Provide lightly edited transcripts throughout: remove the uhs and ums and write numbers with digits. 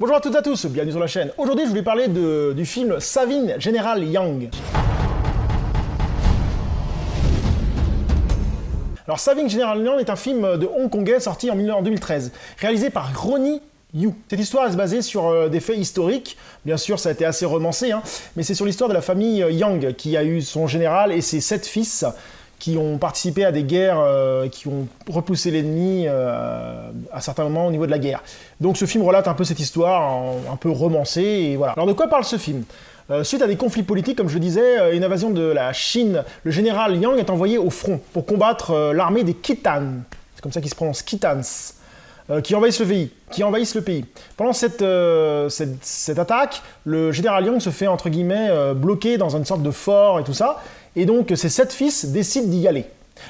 Bonjour à toutes et à tous, bienvenue sur la chaîne. Aujourd'hui, je voulais parler du film Saving General Young. Alors, Saving General Young est un film de hongkongais sorti en 2013, réalisé par Ronnie Yu. Cette histoire est basée sur des faits historiques. Bien sûr, ça a été assez romancé, mais c'est sur l'histoire de la famille Yang qui a eu son général et ses 7 fils qui ont participé à des guerres, qui ont repoussé l'ennemi à certains moments au niveau de la guerre. Donc ce film relate un peu cette histoire, un peu romancée, et voilà. Alors de quoi parle ce film ? Suite à des conflits politiques, comme je disais, une invasion de la Chine, le général Yang est envoyé au front pour combattre l'armée des Khitans. C'est comme ça qu'ils se prononcent, Khitans. Qui envahissent le pays. Pendant cette attaque, le général Yang se fait, entre guillemets, bloquer dans une sorte de fort et tout ça, et donc ses 7 fils décident d'y aller.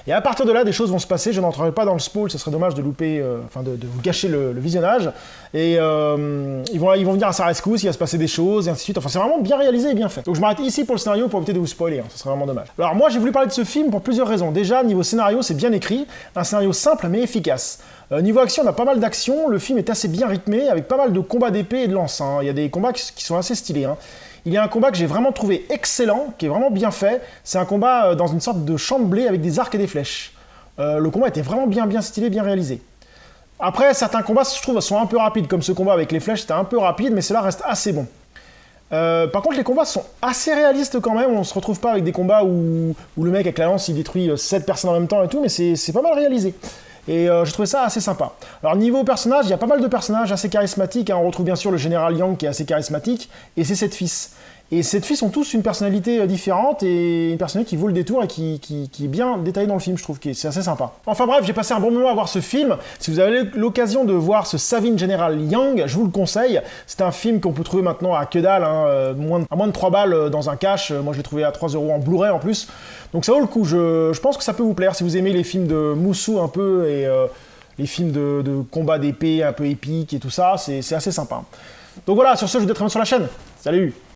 Et à partir de là, des choses vont se passer, je n'entrerai pas dans le spoil, ce serait dommage de louper, de vous gâcher le visionnage, et ils vont venir à sa rescousse, il va se passer des choses, et ainsi de suite, enfin c'est vraiment bien réalisé et bien fait. Donc je m'arrête ici pour le scénario pour éviter de vous spoiler, ce serait vraiment dommage. Alors moi j'ai voulu parler de ce film pour plusieurs raisons. Déjà, niveau scénario, c'est bien écrit, un scénario simple mais efficace. Niveau action, on a pas mal d'action, le film est assez bien rythmé, avec pas mal de combats d'épée et de lance, il y a des combats qui sont assez stylés. Il y a un combat que j'ai vraiment trouvé excellent, qui est vraiment bien fait. C'est un combat dans une sorte de champ de blé avec des arcs et des flèches. Le combat était vraiment bien stylé, bien réalisé. Après, certains combats, je trouve, sont un peu rapides, comme ce combat avec les flèches, c'était un peu rapide, mais cela reste assez bon. Par contre, les combats sont assez réalistes quand même. On se retrouve pas avec des combats où le mec avec la lance, il détruit 7 personnes en même temps et tout, mais c'est pas mal réalisé. Et j'ai trouvé ça assez sympa. Alors niveau personnage, il y a pas mal de personnages assez charismatiques. On retrouve bien sûr le général Yang qui est assez charismatique, et ses 7 fils. Et ces 7 fils ont tous une personnalité différente, et une personnalité qui vaut le détour et qui est bien détaillée dans le film, je trouve, c'est assez sympa. Enfin bref, j'ai passé un bon moment à voir ce film. Si vous avez l'occasion de voir ce Saving General Young, je vous le conseille. C'est un film qu'on peut trouver maintenant à que dalle, à moins de 3 balles dans un cash. Moi je l'ai trouvé à 3 € en Blu-ray en plus. Donc ça vaut le coup, je pense que ça peut vous plaire si vous aimez les films de Moussou un peu, et les films de combat d'épée un peu épiques et tout ça, c'est assez sympa. Donc voilà, sur ce, je vous dis à très bientôt sur la chaîne. Salut!